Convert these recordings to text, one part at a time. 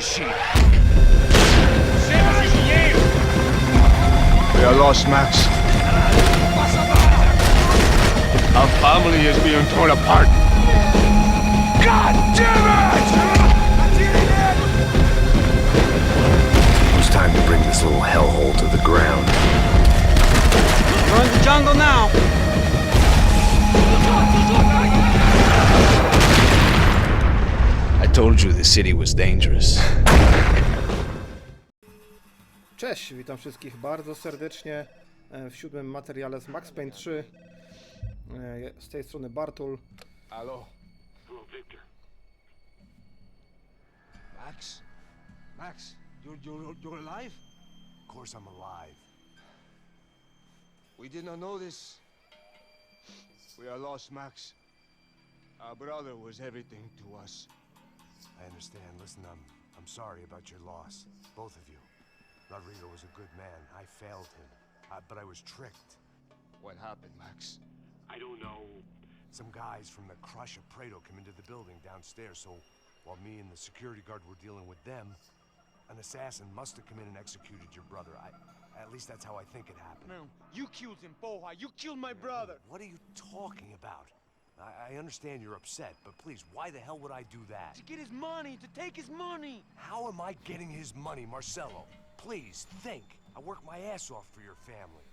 shit. We are lost, Max. Our family is being torn apart. God damn it! It was time to bring this little hellhole to the ground. We're in the jungle now. I told you the city was dangerous. Cześć, witam wszystkich bardzo serdecznie w 7. materiale z Max Payne 3. Z tej strony Bartul. Hello. Hello, Victor. Max? Max, you're alive? Of course I'm alive. We did not know this. We are lost, Max. Our brother was everything to us. I understand. Listen, I'm sorry about your loss. Both of you. Rodrigo was a good man. I failed him. But I was tricked. What happened, Max? I don't know. Some guys from the Crush of Prado came into the building downstairs, so while me and the security guard were dealing with them, an assassin must have come in and executed your brother. At least that's how I think it happened. No, you killed him, Boha. You killed my brother. What are you talking about? I understand you're upset, but please, why the hell would I do that? To get his money, to take his money. How am I getting his money, Marcelo? Please, think. I worked my ass off for your family.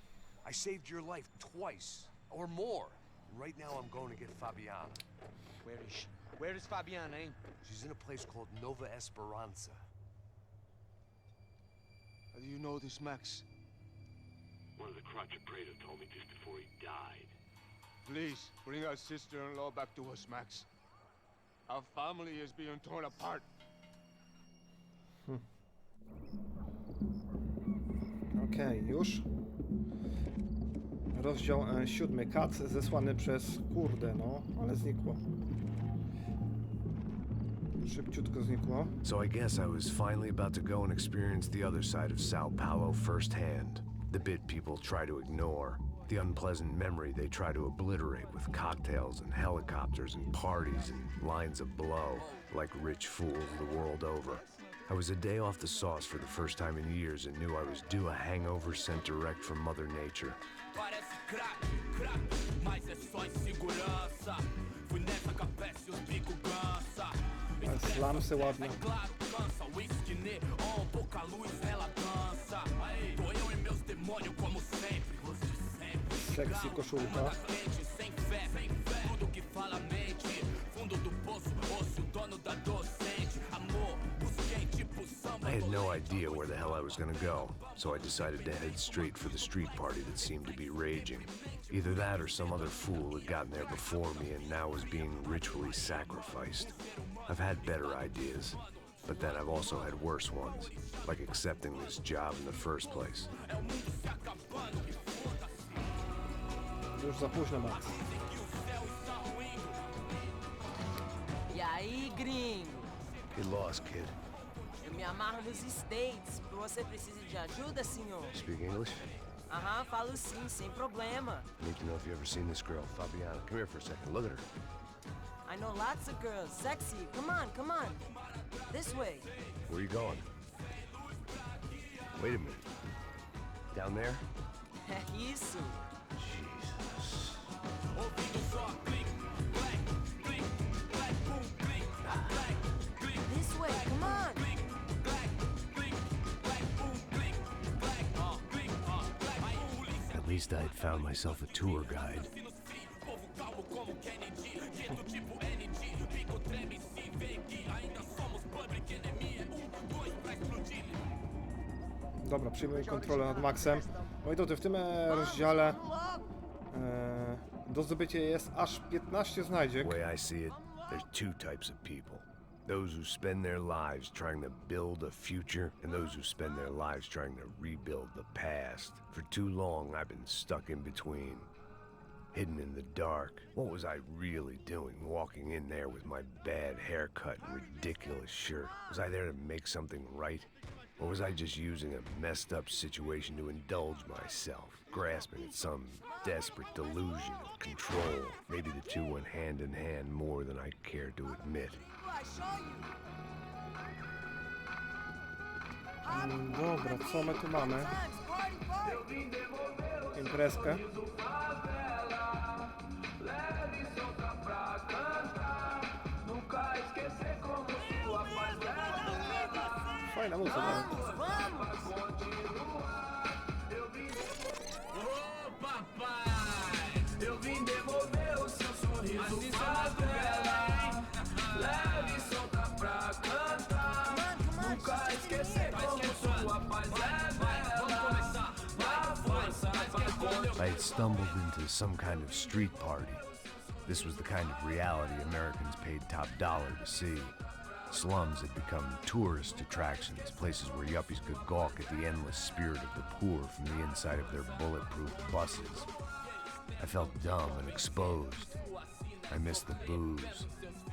I saved your life twice, or more. Right now I'm going to get Fabiana. Where is she? Where is Fabiana, eh? She's in a place called Nova Esperanza. How do you know this, Max? One of the Crotch of Prado told me just before he died. Please, bring our sister-in-law back to us, Max. Our family is being torn apart. Okej, już. Rozdział 7. KAC zesłany przez... Kurde, no, ale znikło. Szybciutko znikło. So I guess I was finally about to go and experience the other side of Sao Paulo firsthand. The bit people try to ignore. The unpleasant memory they try to obliterate with cocktails and helicopters and parties and lines of blow, like rich fools the world over. I was a day off the sauce for the first time in years and knew I was due a hangover sent direct from Mother Nature. Slamsy ładne. Sexy koszulka. I had no idea where the hell I was gonna go, so I decided to head straight for the street party that seemed to be raging. Either that or some other fool had gotten there before me and now was being ritually sacrificed. I've had better ideas, but then I've also had worse ones, like accepting this job in the first place. Już za późno, Max. E aí, gringo? Get lost, kid. Eu me amarro nos States. Você precisa de ajuda, senhor? Speak English? Aham, falo sim, sem problema. I need to know if you've ever seen this girl, Fabiana. Come here for a second. Look at her. I know lots of girls. Sexy. Come on, come on. This way. Where are you going? Wait a minute. Down there? Isso. Jesus. This way, come on. At least I had found myself a tour guide. Dobra, przyjmuję kontrolę nad Maxem. Moi drodzy, w tym rozdziale do zdobycia jest aż 15 znajdziek. The way I see it, there's two types of people. Those who spend their lives trying to build a future, and those who spend their lives trying to rebuild the past. For too long, I've been stuck in between. Hidden in the dark. What was I really doing walking in there with my bad haircut and ridiculous shirt? Was I there to make something right? Or was I just using a messed up situation to indulge myself, grasping at some desperate delusion of control? Maybe the two went hand in hand more than I care to admit. Dobra, co my tu mamy? Imprezkę. Fajna muzyka. I had stumbled into some kind of street party. This was the kind of reality Americans paid top dollar to see. Slums had become tourist attractions, places where yuppies could gawk at the endless spirit of the poor from the inside of their bulletproof buses. I felt dumb and exposed. I missed the booze.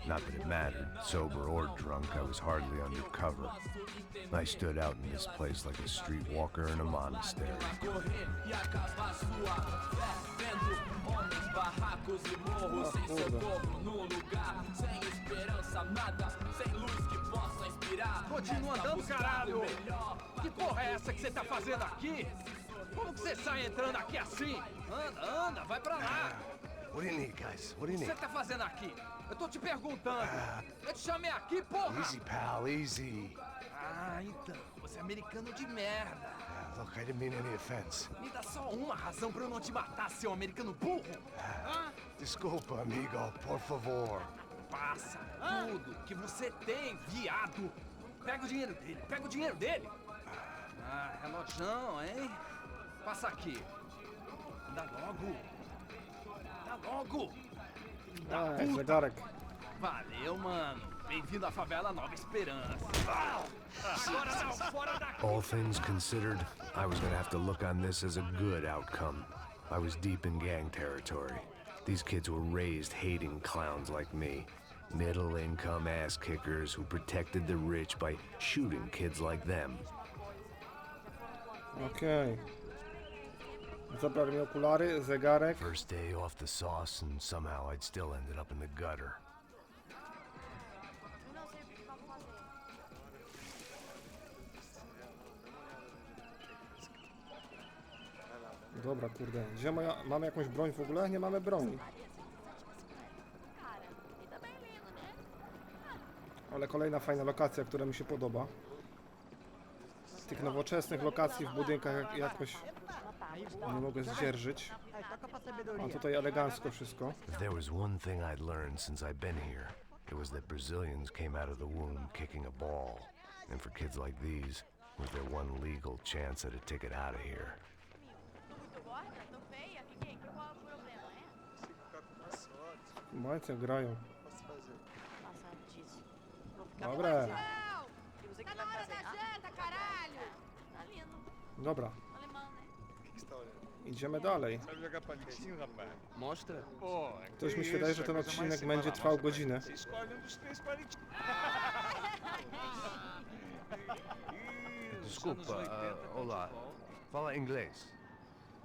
Not that it mattered, sober or drunk, I was hardly undercover. I stood out in this place like a streetwalker in a monastery. Continua andando, caralho! Que porra é essa que você tá fazendo aqui? Como que você sai entrando aqui assim? Anda, anda, vai pra lá! What do you need, guys? What do you O que need? você tá fazendo aqui? Eu tô te perguntando! Eu te chamei aqui, porra! Easy, pal, easy. Ah, então, você é americano de merda! Look, I didn't mean any offense. Me dá só uma razão pra eu não te matar, seu americano burro! Hã? Desculpa, amigo, por favor. Passa tudo que você tem, viado! Pega o dinheiro dele, pega o dinheiro dele! Ah, relojão, hein? Passa aqui. Dá logo! Dá logo! Ah, é zegarek. Valeu, mano. Bem-vindo à favela Nova Esperança. Agora não, fora daqui! All things considered, I was gonna have to look on this as a good outcome. I was deep in gang territory. These kids were raised hating clowns like me. Middle-income ass-kickers who protected the rich by shooting kids like them. Okej. Zabrali mi okulary, zegarek. First day off the sauce, and somehow I'd still ended up in the gutter. Dobra, kurde. Gdzie mamy jakąś broń w ogóle? Nie mamy broni. Ale kolejna fajna lokacja, która mi się podoba. Z tych nowoczesnych lokacji w budynkach jakoś nie mogę zdzierżyć. A tutaj elegancko wszystko. If there was one thing I'd learned since I've been here, it was that Brazilians came out of the womb kicking a ball. And for kids like these, it was their one legal chance at a ticket out of here. Bajce grają. Dobra. Dobra. Idziemy dalej. Mostra. Coś mi się wydaje, że ten odcinek będzie trwał godzinę. Desculpa, olá. Fala inglês.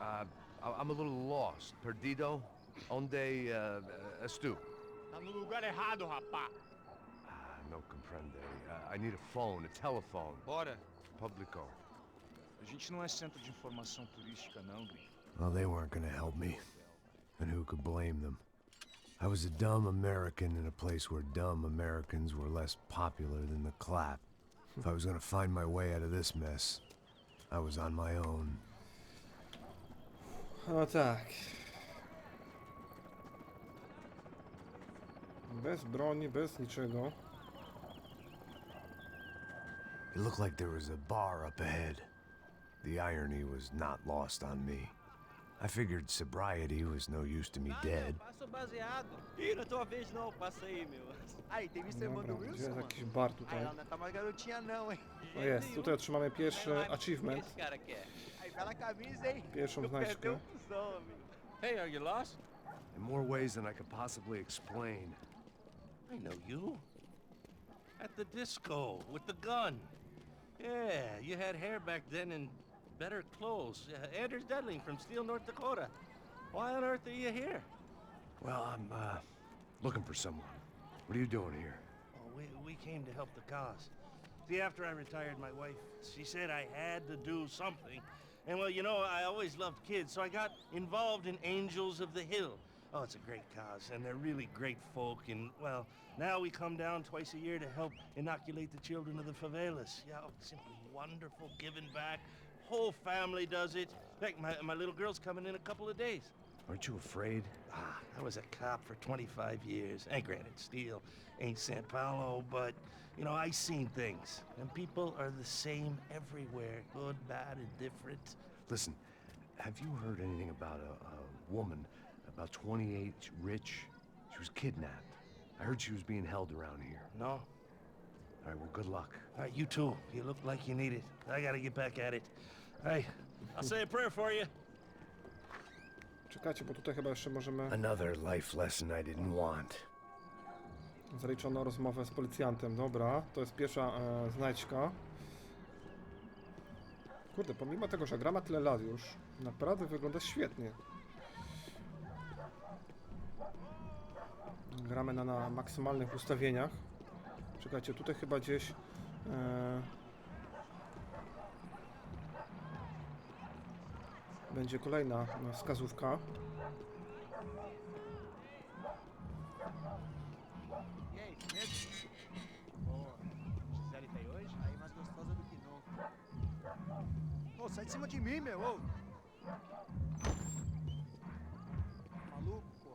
I'm a little lost. Perdido? Onde estou? Tá no lugar errado, rapá. No comprende. I need a phone, a telephone. Bora. Publico. A gente não é centro de informação turística, não, gringo. Well, they weren't gonna help me. And who could blame them? I was a dumb American in a place where dumb Americans were less popular than the clap. If I was gonna find my way out of this mess, I was on my own. No tak. Bez broni, bez niczego. It looked like there was a bar up ahead. The irony was not lost on me. I figured sobriety was no use to me dead. Passa o baseado. Ih, não é tua vez não, passa aí, meu. Aí, tem visto a irmã do Dobra, gdzie Wilson, jest mano? jakiś bar tutaj? Ela não tá mais garotinha não, hein? No jest, tutaj otrzymamy pierwszy O que achievement. esse cara quer? Aí, bela camisa, hein? Pierwszą znaczkę. Perdeu o cuzão, amigo. Hey, are you lost? In more ways than I could possibly explain. I know you. At the disco, with the gun. Yeah, you had hair back then and better clothes. Anders Dudling from Steele, North Dakota. Why on earth are you here? Well, I'm looking for someone. What are you doing here? Oh, we came to help the cause. See, after I retired, my wife, she said I had to do something. And well, you know, I always loved kids, so I got involved in Angels of the Hill. Oh, it's a great cause, and they're really great folk, and well, now we come down twice a year to help inoculate the children of the favelas. Yeah, oh, simply wonderful, giving back. Whole family does it. In fact, my little girl's coming in a couple of days. Aren't you afraid? I was a cop for 25 years. And granted, steel ain't Sao Paulo, but, you know, I seen things. And people are the same everywhere. Good, bad, indifferent. Listen, have you heard anything about a woman, about 28, rich? She was kidnapped. I heard she was being held around here. No? All right, well, good luck. All right, you too. You look like you need it. I gotta get back at it. All right, I'll say a prayer for you. Czekajcie, bo tutaj chyba jeszcze możemy... Another life lesson I didn't want. Zaliczono rozmowę z policjantem. Dobra, to jest pierwsza znajdźka. Kurde, pomimo tego, że gra ma tyle lat już, naprawdę wygląda świetnie. Gramy na maksymalnych ustawieniach. Czekajcie, tutaj chyba gdzieś... będzie kolejna wskazówka. Ô, sai de cima de mim, meu, ô! Maluco, pô.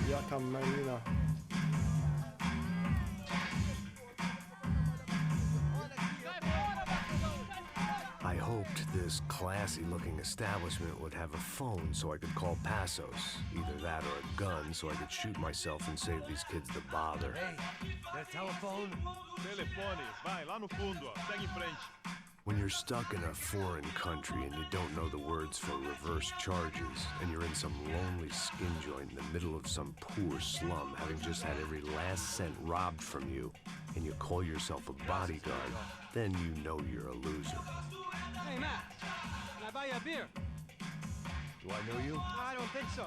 Jaka melina. I hoped this classy-looking establishment would have a phone so I could call Passos. Either that or a gun so I could shoot myself and save these kids the bother. Hey, that telephone? Telefone, vai, lá no fundo, ó. Segue em frente. When you're stuck in a foreign country and you don't know the words for reverse charges, and you're in some lonely skin joint in the middle of some poor slum, having just had every last cent robbed from you, and you call yourself a bodyguard, then you know you're a loser. Hey, Matt, can I buy you a beer? Do I know you? I don't think so.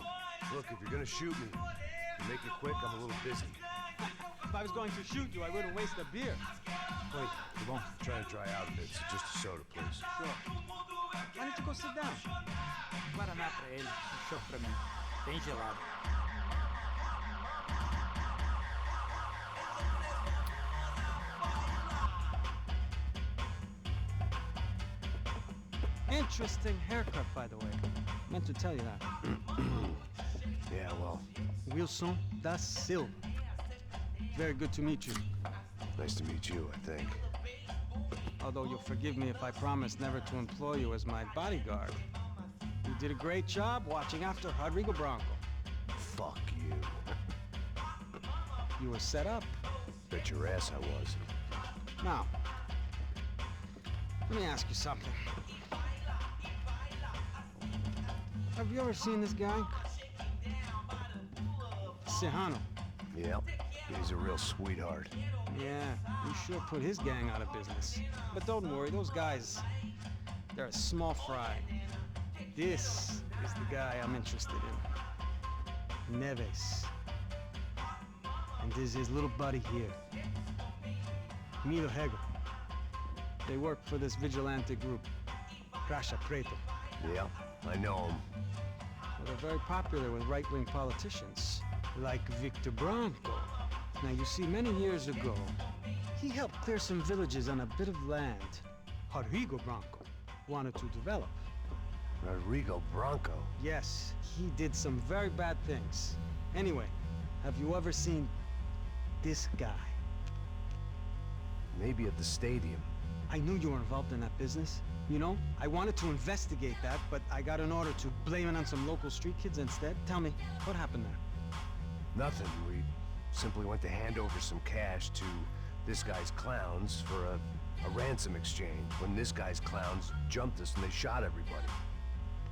Look, if you're gonna shoot me, to make it quick, I'm a little busy. If I was going to shoot you, I wouldn't waste a beer. Wait, come on. Trying to dry out a bit, so just a soda, please. Sure. Why don't you go sit down? Guaraná pra ele, show pra mim. Bem gelado. Interesting haircut, by the way. Meant to tell you that. Yeah, well, Wilson da Silva. Very good to meet you. nice to meet you, I think. Although you'll forgive me if I promise never to employ you as my bodyguard. You did a great job watching after Rodrigo Branco. Fuck you. You were set up. Bet your ass I was. Now, let me ask you something. Have you ever seen this guy? Serrano. Yep, he's a real sweetheart. Yeah, he sure put his gang out of business. But don't worry, those guys, they're a small fry. This is the guy I'm interested in. Neves. And this is his little buddy here. Milo Hegel. They work for this vigilante group, Crasha Preto. Yep, I know him. Well, they're very popular with right-wing politicians, like Victor Branco. Now, you see, many years ago, he helped clear some villages on a bit of land Rodrigo Branco wanted to develop. Rodrigo Branco? Yes, he did some very bad things. Anyway, have you ever seen this guy? Maybe at the stadium. I knew you were involved in that business. You know, I wanted to investigate that, but I got an order to blame it on some local street kids instead. Tell me, what happened there? Nothing. We simply went to hand over some cash to this guy's clowns for a ransom exchange when this guy's clowns jumped us and they shot everybody.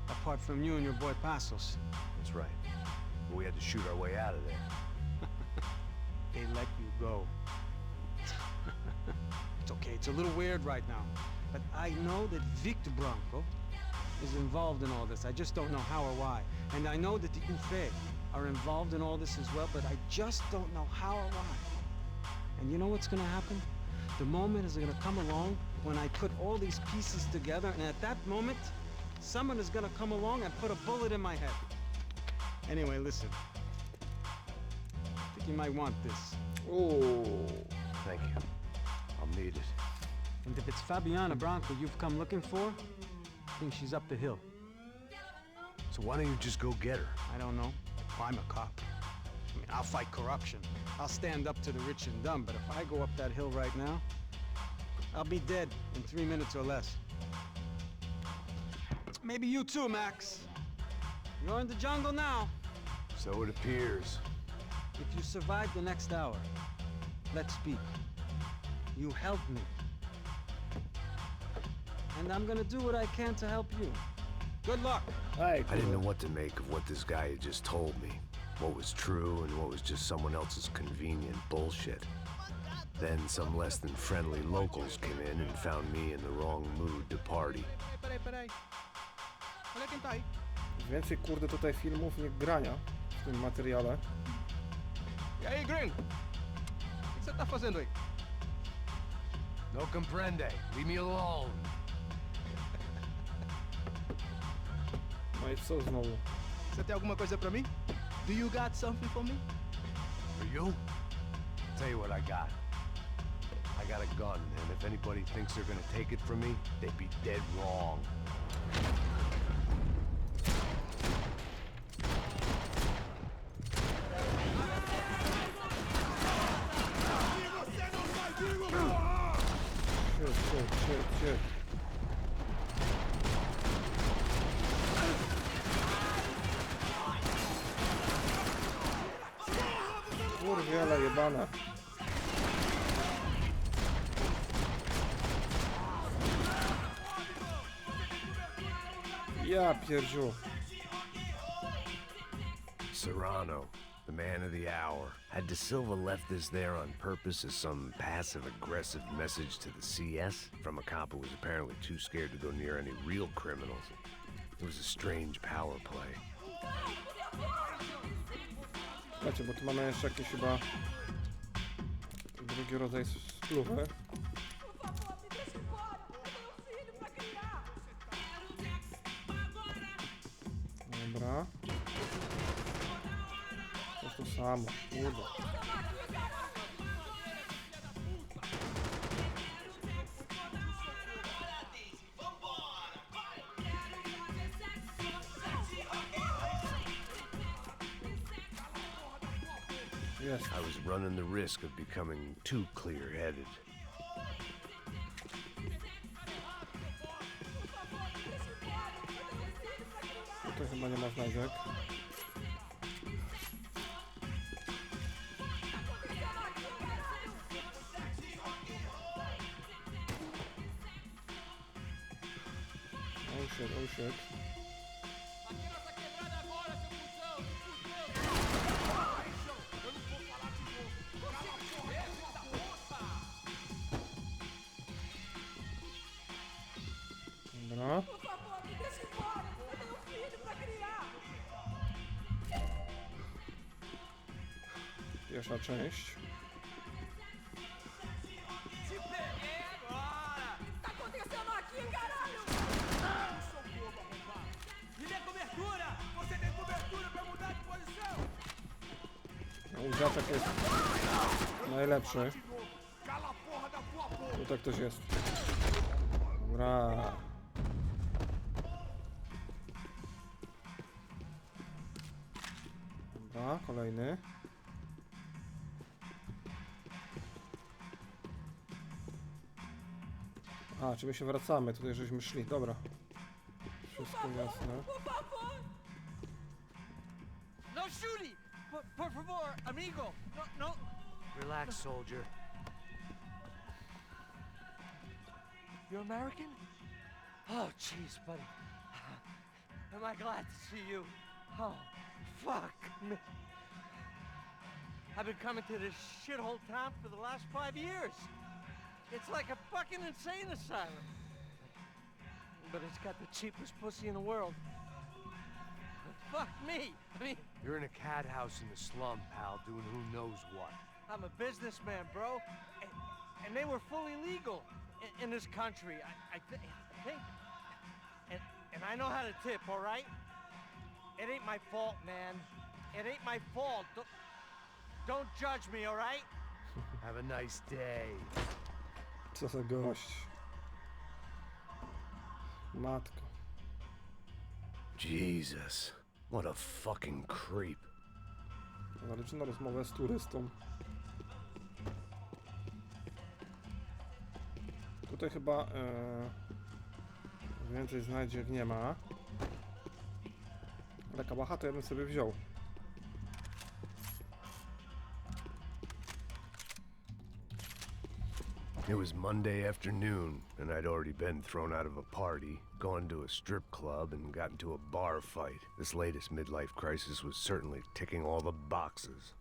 Apart from you and your boy Passos. That's right. We had to shoot our way out of there. They let you go. It's okay, it's a little weird right now. But I know that Victor Branco is involved in all this. I just don't know how or why. And I know that the Ufé are involved in all this as well, but I just don't know how or why. And you know what's gonna happen? The moment is gonna come along when I put all these pieces together, and at that moment, someone is gonna come along and put a bullet in my head. Anyway, listen. I think you might want this. Uuu. Thank you. I'll need it. And if it's Fabiana Branco you've come looking for, I think she's up the hill. So why don't you just go get her? I don't know. Well, I'm a cop. I mean, I'll fight corruption. I'll stand up to the rich and dumb, but if I go up that hill right now, I'll be dead in 3 minutes or less. Maybe you too, Max. You're in the jungle now. So it appears. If you survive the next hour, let's speak. You help me. And I'm gonna do what I can to help you. Good luck. Ej, I didn't know kurde. what to make of what this guy had just told me. What was true and what was just someone else's convenient bullshit. Then some less than friendly locals came in and found me in the wrong mood to party. Więcej kurde tutaj filmów niż grania w tym materiale. E aí, gringo? O que você tá fazendo aí? No comprende. Leave me alone. No i co znowu? Você tem alguma coisa pra mim? Do you got something for me? For you? Tell you what I got. I got a gun, and if anybody thinks they're gonna take it from me, they'd be dead wrong. Shit. Kurwiele jebane. Ja pierdziu. Serrano, the man of the hour. Had De Silva left this there on purpose as some passive-aggressive message to the CS from a cop who was apparently too scared to go near any real criminals? It was a strange power play. Słuchajcie, bo tu mamy jeszcze jakiś chyba drugi rodzaj spluwy. Dobra. To jest to samo, kurde. Yes. I was running the risk of becoming too clear-headed. Tutaj chyba nie ma znajdek. Oh shit. Dobra. Pierwsza część. Łzaczek jest najlepszy. Tutaj ktoś jest. Dobra. Dobra, kolejny. A, czy my się wracamy? Tutaj żeśmy szli, dobra. Wszystko jasne. No shooting! Por favor, amigo! No. Relax, soldier. You're American? Oh, jeez, buddy. Am I glad to see you? Oh, fuck me. I've been coming to this shithole town for the last 5 years. It's like a fucking insane asylum. but it's got the cheapest pussy in the world. Fuck me. I mean, You're in a cat house in the slum, pal, doing who knows what. I'm a businessman, bro. And they were fully legal in this country. I think. And I know how to tip, all right? It ain't my fault, man. It ain't my fault. Don't judge me, all right? Have a nice day. Co za gość. Matko. Jesus. What a fucking creep. Zaczyna rozmowę z turystą. Tutaj chyba więcej znajdziek nie ma. Ale kałacha to ja bym sobie wziął. It was Monday afternoon, and I'd already been thrown out of a party, gone to a strip club, and got into a bar fight. This latest midlife crisis was certainly ticking all the boxes.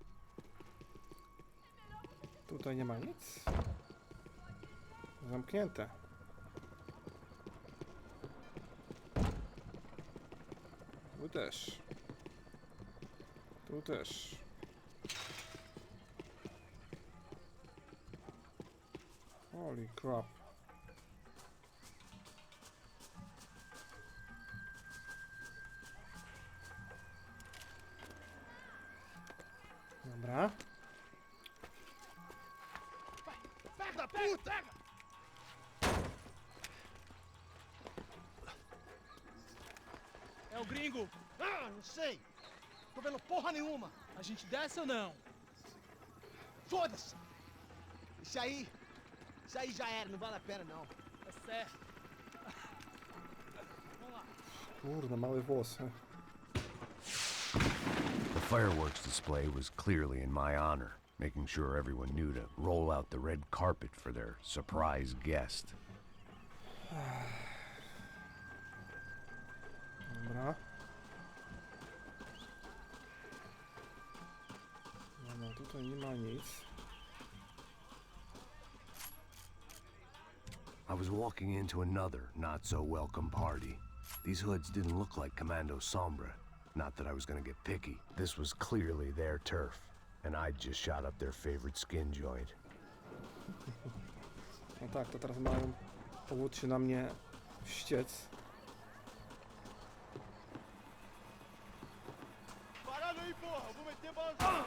Tutaj nie ma nic. Zamknięte. Tu też. Tu też. Holy crap. Dobra. Da puta! É o gringo. Ah, não sei. Tô vendo porra nenhuma. A gente desce ou não? Foda-se. Isso aí já era, não vale a pena não. Tá certo. Vamos lá. Kurde, mały włos. The fireworks display was clearly in my honor, making sure everyone knew to roll out the red carpet for their surprise guest. Dobra. No, tutaj nie ma nic. I was walking into another not-so-welcome party. These hoods didn't look like Commando Sombra. Not that I was gonna get picky. This was clearly their turf, and I'd just shot up their favorite skin joint. No tak, to teraz mają powód się na mnie wściec. Parada aí, porra! Eu vou meter bala.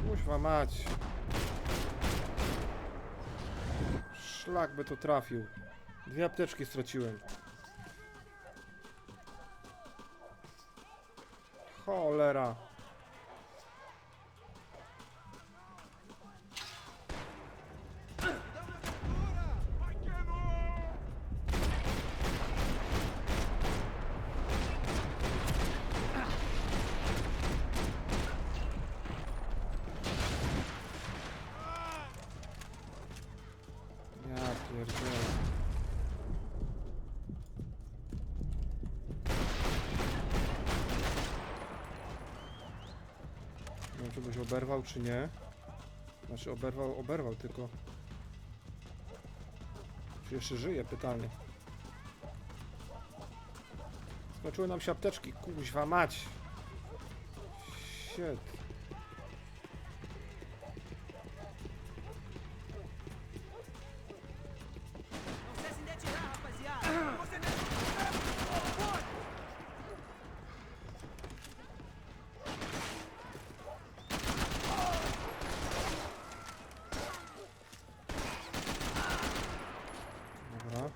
Kuźwa mać. Szlak by to trafił. 2 apteczki straciłem. Cholera. Ja pierdzielę. Nie wiem, czy byś oberwał, czy nie. Znaczy oberwał tylko. Czy jeszcze żyje? Pytanie. Skończyły nam się apteczki. Kuźwa mać. Shit. Dobra.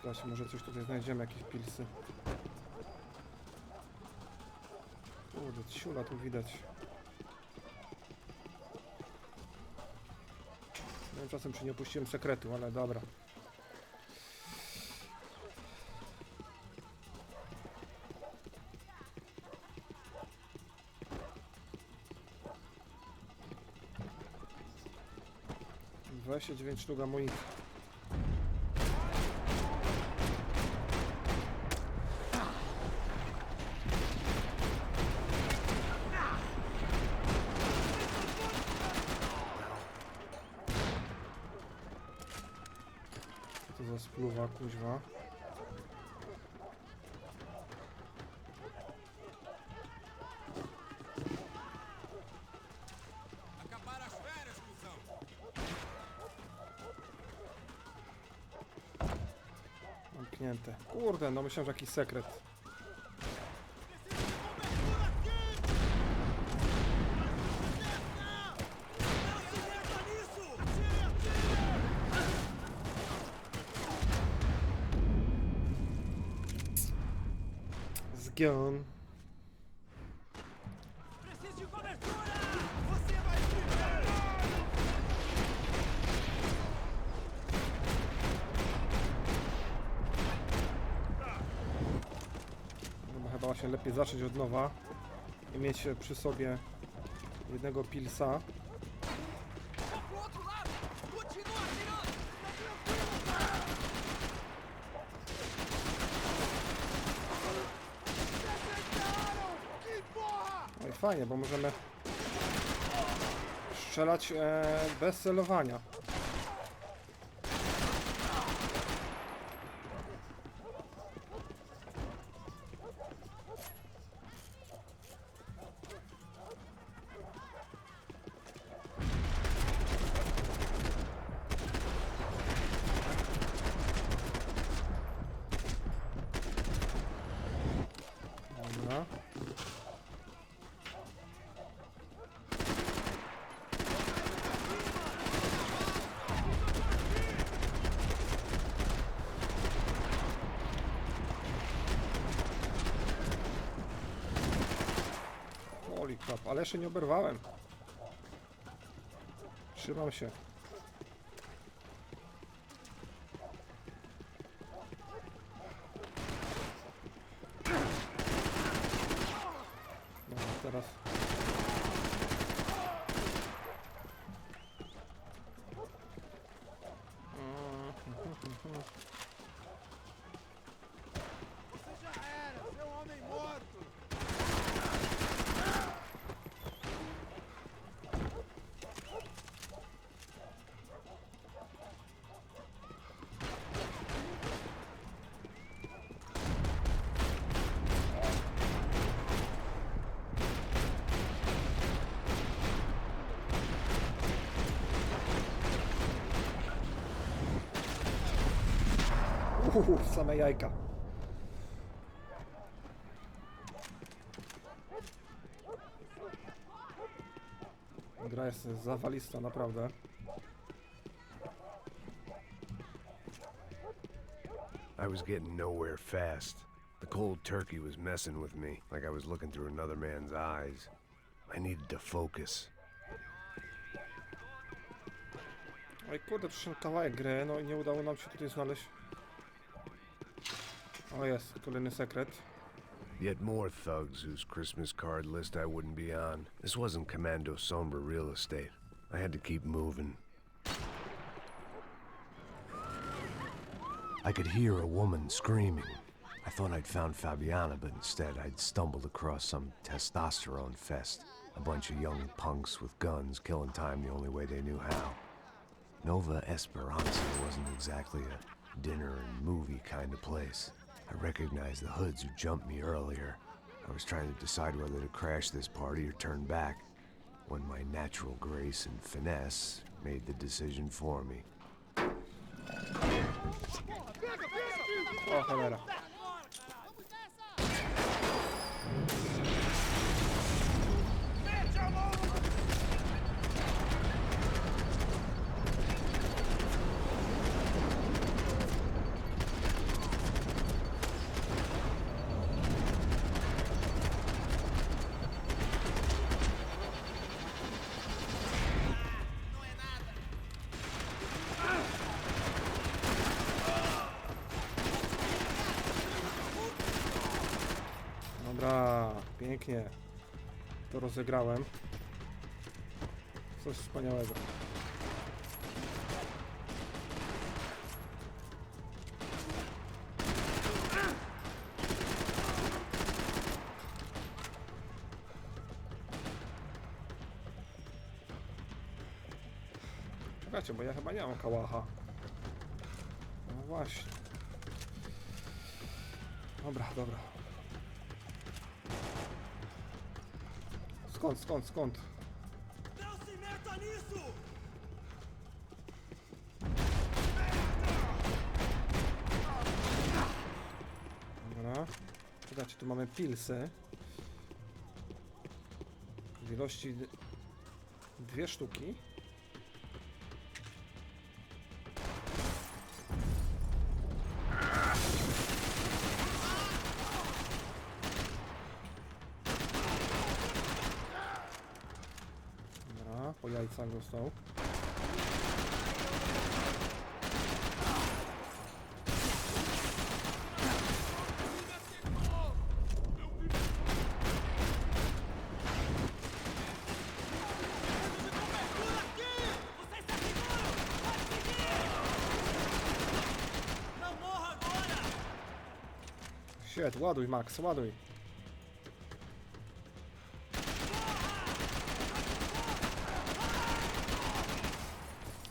Zobaczcie, może coś tutaj znajdziemy, jakieś pilsy. Kurde, ciula tu widać. Nie wiem czasem, czy nie opuściłem sekretu, ale dobra. Weź się 9 sztuk amunicji. spluwa, kuźwa. Zamknięte. Kurde, no myślałem, że jakiś sekret. Zgion. Chyba właśnie lepiej zacząć od nowa i mieć przy sobie jednego pilsa. No i fajnie, bo możemy strzelać bez celowania. Dobra. Holy crap, ale jeszcze nie oberwałem. Trzymam się. No, teraz. Same jajka. Gra jest zawalista, naprawdę. I was getting nowhere fast. The cold turkey was messing with me, like I was looking through another man's eyes. I needed to focus. Oj kurde, przyszedł kawałek gry, no i nie udało nam się tutaj znaleźć. O jest, kolejny sekret. Yet more thugs whose Christmas card list I wouldn't be on. This wasn't Commando Sombra real estate. I had to keep moving. I could hear a woman screaming. I thought I'd found Fabiana, but instead I'd stumbled across some testosterone fest. A bunch of young punks with guns killing time the only way they knew how. Nova Esperanza wasn't exactly a dinner and movie kind of place. I recognized the hoods who jumped me earlier. I was trying to decide whether to crash this party or turn back, when my natural grace and finesse made the decision for me. O cholera. Dobra, pięknie. To rozegrałem. Coś wspaniałego. Czekajcie, bo ja chyba nie mam kałacha. właśnie. Dobra, dobra. Skąd? Dobra. Zobaczcie, tu mamy pilsy. W ilości 2 sztuki. Dobra, po jajcach dostał. Shit, ładuj Max, ładuj.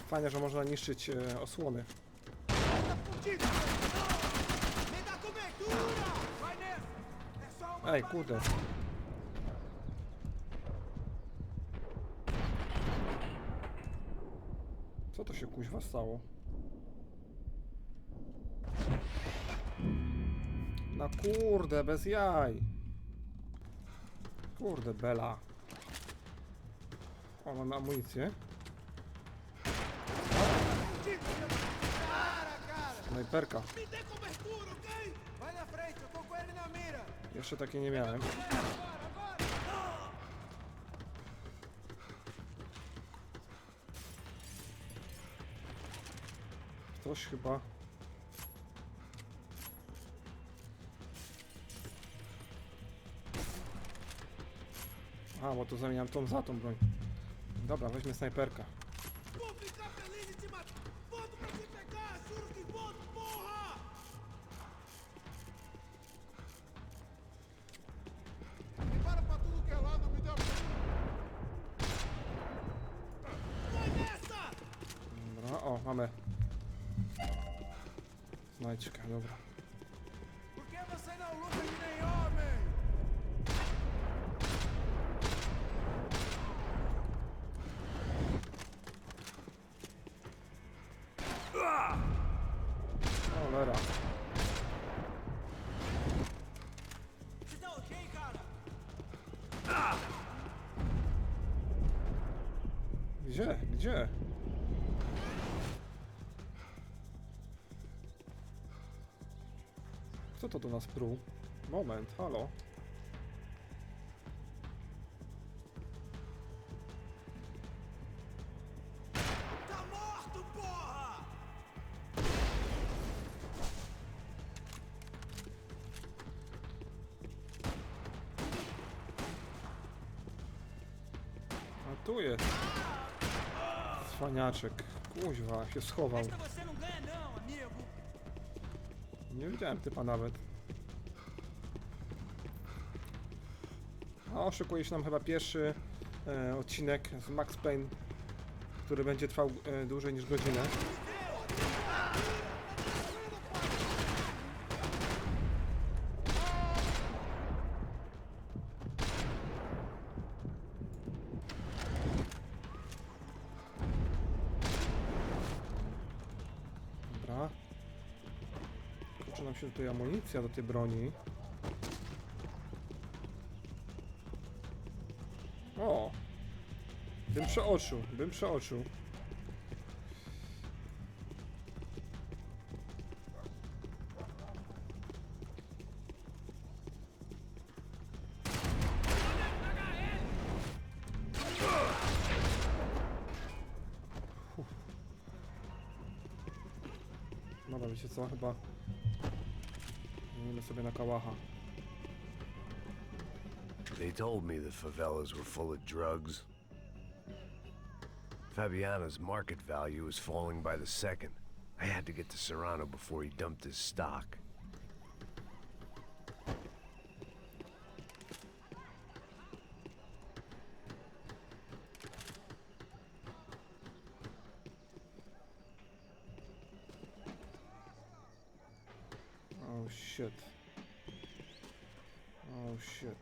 Fajnie, że można niszczyć osłony. Ej, kurde. Co to się kuźwa stało? No kurde, bez jaj. Kurde, bela. O, mamy amunicję. Snajperka. Jeszcze takiej nie miałem. Ktoś chyba... A, bo to zamieniam tą za tą broń. Dobra, weźmy snajperkę. Dobra, o, mamy. Znajdźkę, dobra. Cholera. Gdzie? Kto to do nas pruł? Moment, halo. A tu jest. Cwaniaczek. Kuźwa, się schował. Nie widziałem typa nawet. A szykuje się nam chyba pierwszy odcinek z Max Payne, który będzie trwał dłużej niż godzinę. Dobra. Kończy nam się tutaj amunicja do tej broni. O! Bym przeoczył. Dobra, wiecie co? Chyba zmienimy sobie na kałacha. They told me the favelas were full of drugs. Fabiana's market value is falling by the second. I had to get to Serrano before he dumped his stock. shit. Oh shit.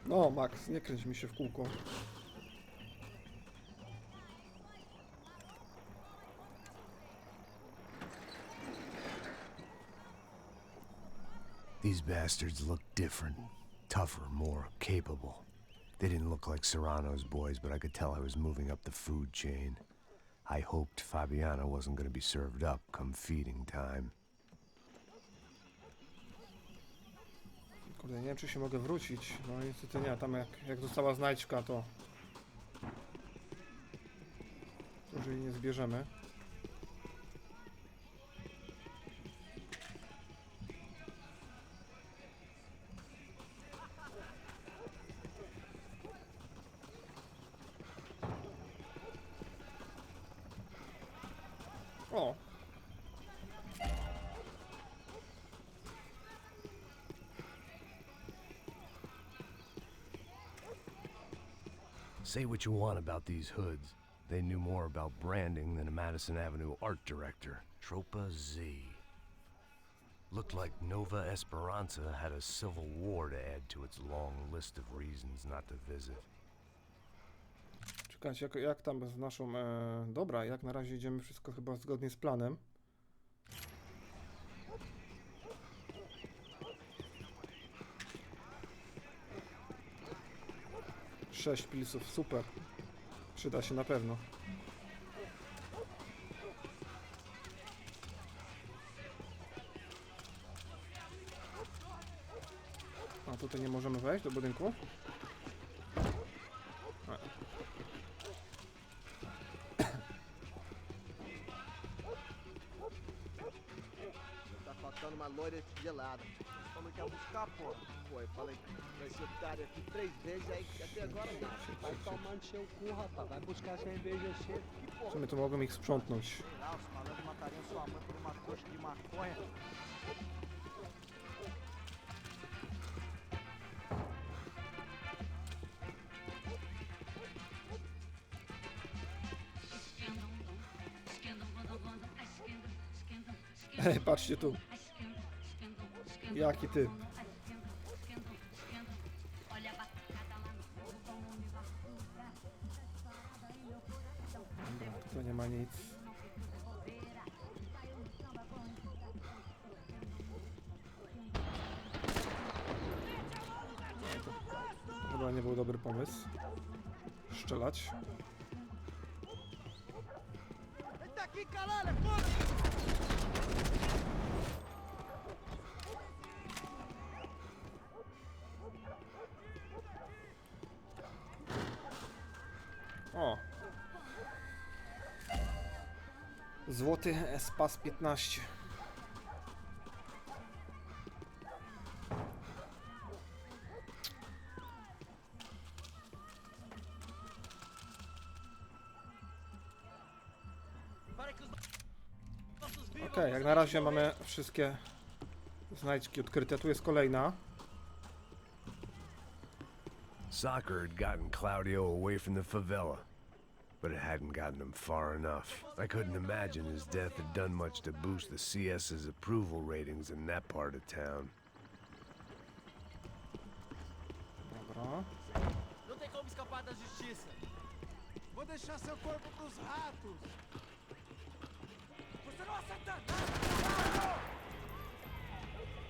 No, Max, nie kręć mi się w kółko. These bastards look different. Tougher, more capable. They didn't look like Serrano's boys, but I could tell I was moving up the food chain. I hoped Fabiana wasn't going to be served up come feeding time. Kurde, nie wiem, czy się mogę wrócić. No niestety nie, tam jak została znajdźka, to już jej nie zbierzemy. O! Say what you want about these hoods. They knew more about branding than a Madison Avenue art director. Tropa Z. Looked like Nova Esperanza had a civil war to add to its long list of reasons not to visit. Czekajcie, jak tam z naszą... Dobra, jak na razie idziemy wszystko chyba zgodnie z planem. Sześć pilsów, super. Przyda się na pewno. A tutaj nie możemy wejść do budynku? Tá faltando uma loira gelada. Falou que ia buscar, pô. Pô, eu falei que vai ser otário aqui 3 vezes, aí até agora não. Vai tomando seu cu, rapaz. Vai buscar cerveja cedo. W sumie to mogłem ich sprzątnąć. Ah, os malandros matariam sua mãe por uma coxa de maconha. Ej, patrzcie tu. Jaki typ. Dobra, tutaj nie ma nic. To chyba nie był dobry pomysł. Strzelać. O! Złoty Espas 15. Okej, jak na razie mamy wszystkie znajdźki odkryte. Tu jest kolejna. Soccer had gotten Claudio away from the favela, but it hadn't gotten him far enough. I couldn't imagine his death had done much to boost the CS's approval ratings in that part of town. Dobra. Não tem como escapar da justiça. Vou deixar seu corpo pros ratos. Você não acerta nada!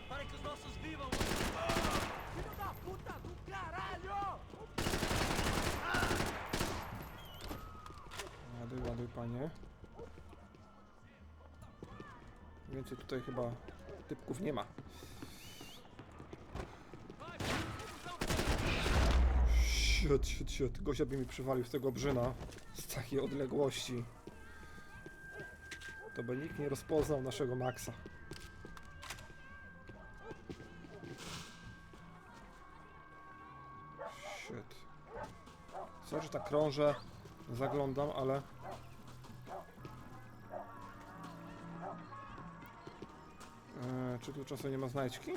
Para que os nossos vivam! Filho da puta do caralho! Ładuj, ładuj, panie. Więcej tutaj chyba typków nie ma. Siot. Gosia by mi przywalił z tego brzyna z takiej odległości. To by nikt nie rozpoznał naszego Maxa. Shit. Co, że tak krążę, zaglądam, ale... Czy tu czasem nie ma znajdźki?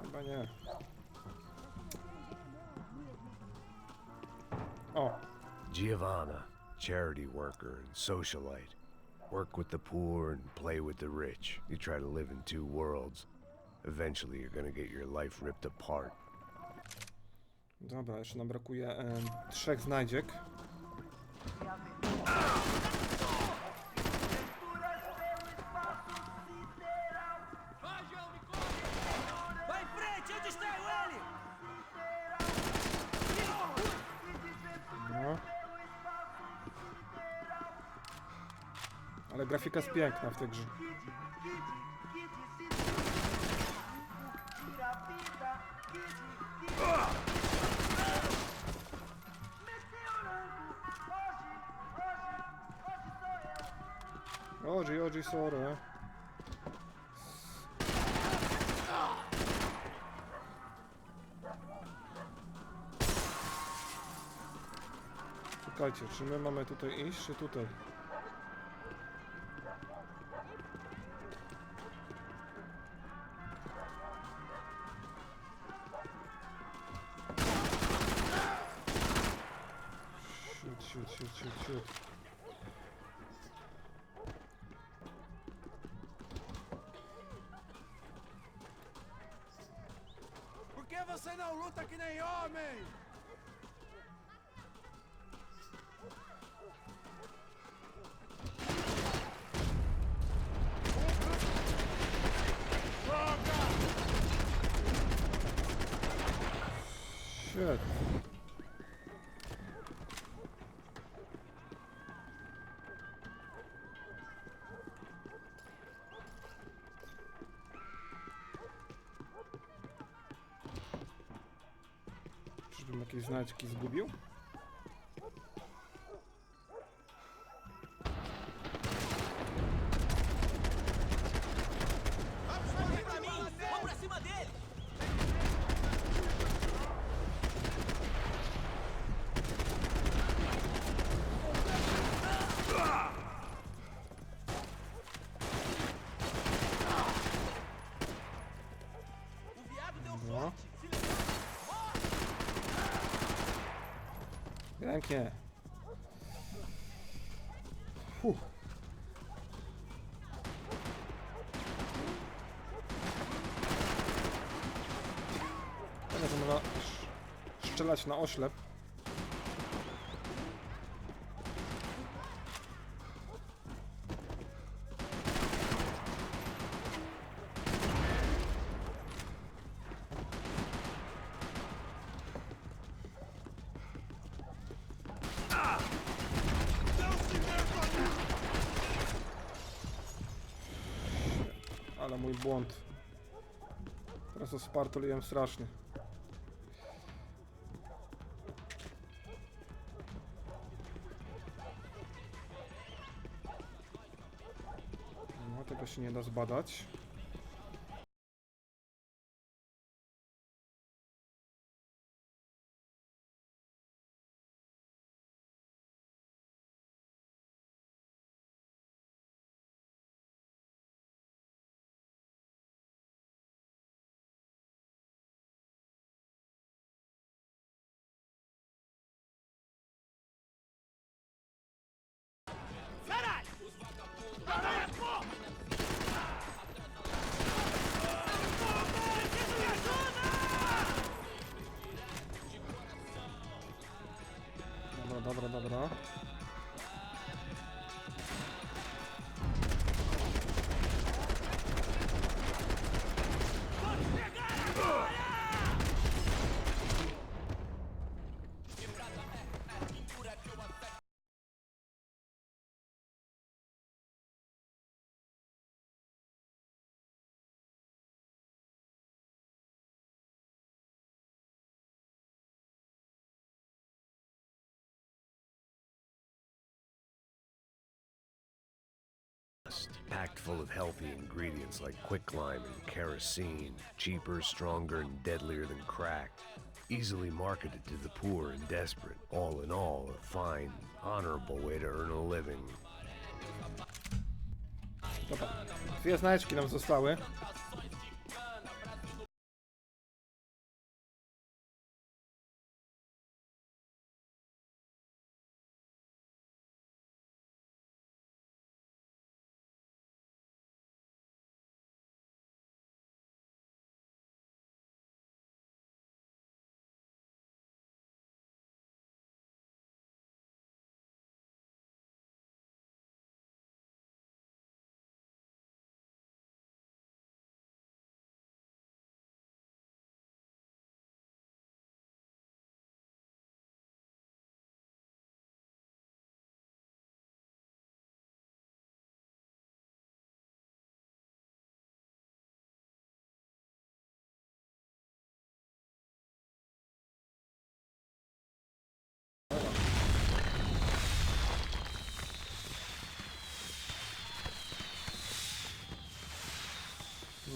Chyba nie. O, Giovanna, charity worker and socialite. Work with the poor and play with the rich. You try to live in two worlds. Eventually you're gonna get your life ripped apart. dobra, jeszcze nam brakuje 3 znajdziek. Vai em frente, eu distraio ele! No. Ale grafika jest piękna w tej grze. Oggi, sorry. Czekajcie, czy my mamy tutaj iść, czy tutaj? Shoot. Por que você não luta que nem homem? Shit. Czyżbym jakieś znaczki zgubił? Vamos pra cima dele! O viado deu No. Pięknie. Teraz można strzelać na oślep. Ale mój błąd. Teraz ospartoliłem strasznie. No, tego się nie da zbadać. Dobra. Packed full of healthy ingredients like quicklime and kerosene, cheaper, stronger, and deadlier than crack. Easily marketed to the poor and desperate. All in all, a fine, honorable way to earn a living. Dobra, 2 znaczki nam zostały.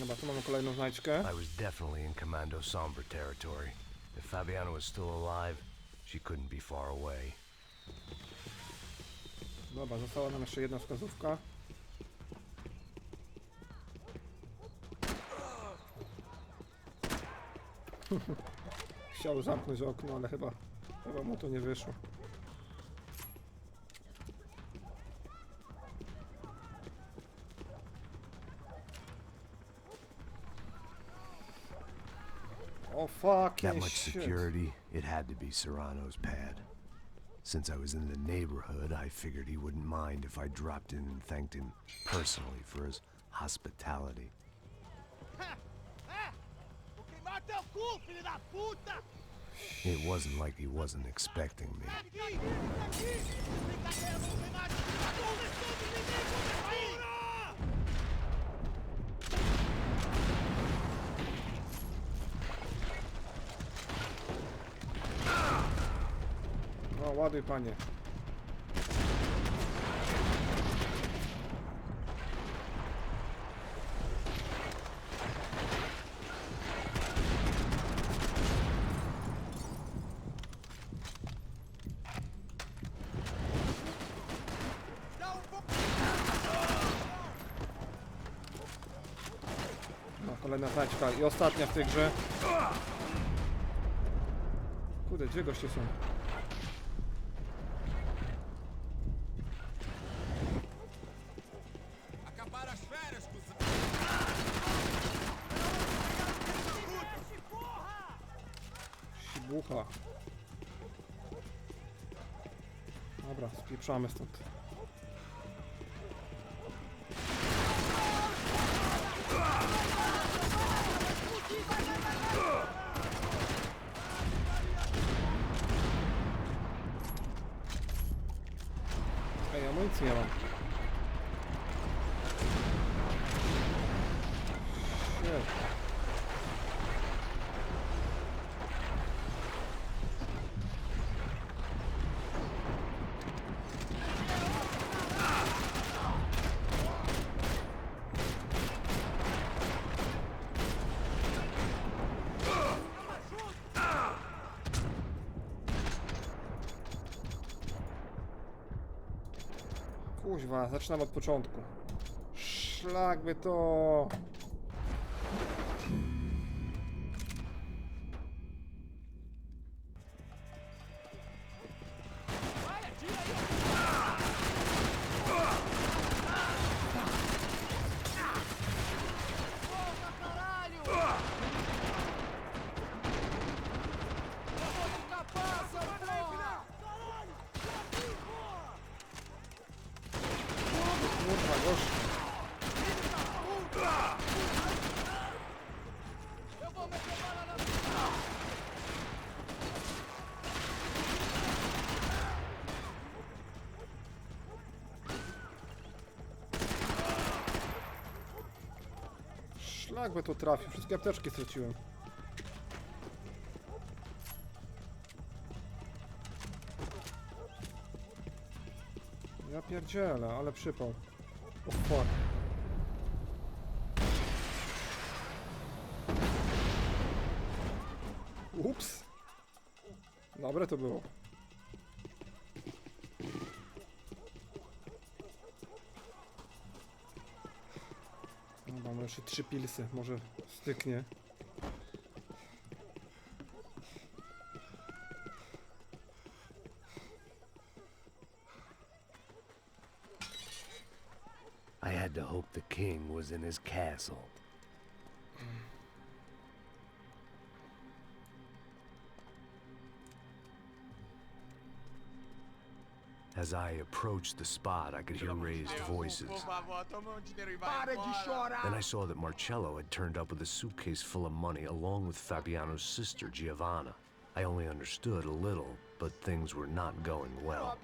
Dobra, tu mamy kolejną znajdźkę. I was definitely in Commando Sombre territory. If Fabiana was still alive, she couldn't be far away. Dobra, została nam jeszcze jedna wskazówka. Chciał zamknąć okno, ale chyba mu to nie wyszło. Oh fucking That much shit. security, it had to be Serrano's pad. Since I was in the neighborhood, I figured he wouldn't mind if I dropped in and thanked him personally for his hospitality. It wasn't like he wasn't expecting me. No, ładuj, panie. No, kolejna znajdźka i ostatnia w tej grze. Kurde, gdzie goście są? Sibucha. Dobra, spieprzamy stąd. Ej, amunicji nie mam. Shit. Kuźwa, zaczynam od początku. Szlak by to... Kurwa, gość. Szlak by to trafił, wszystkie apteczki straciłem. Ja pierdzielę, ale przypał. O fuck. Ups. Dobre to było. No, mamy jeszcze 3 pilsy, może styknie. I had to hope the king was in his castle. As I approached the spot, I could hear raised voices. Then I saw that Marcello had turned up with a suitcase full of money along with Fabiano's sister, Giovanna. I only understood a little, but things were not going well.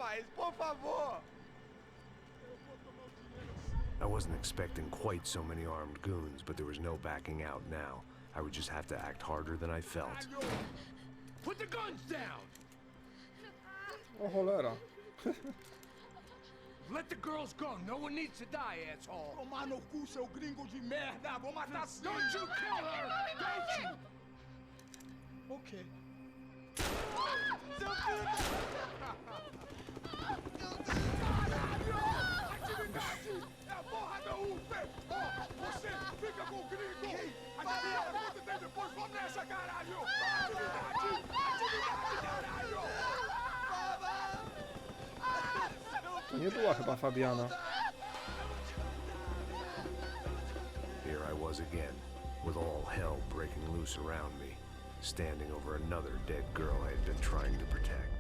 I wasn't expecting quite so many armed goons, but there was no backing out now. I would just have to act harder than I felt. Put the guns down! O cholera. Let the girls go. No one needs to die, asshole. Tomar no cu, seu gringo de merda! Vou matar sim! Don't you kill her! Don't you! Ok. Atividade! É a porra da UFE! Ó, você fica com o gringo! Adivinha quanto tem depois? Vamos nessa, caralho! Atividade! Atividade, caralho! To nie była chyba Fabiana. Here I was again, with all hell breaking loose around me, standing over another dead girl I had been trying to protect.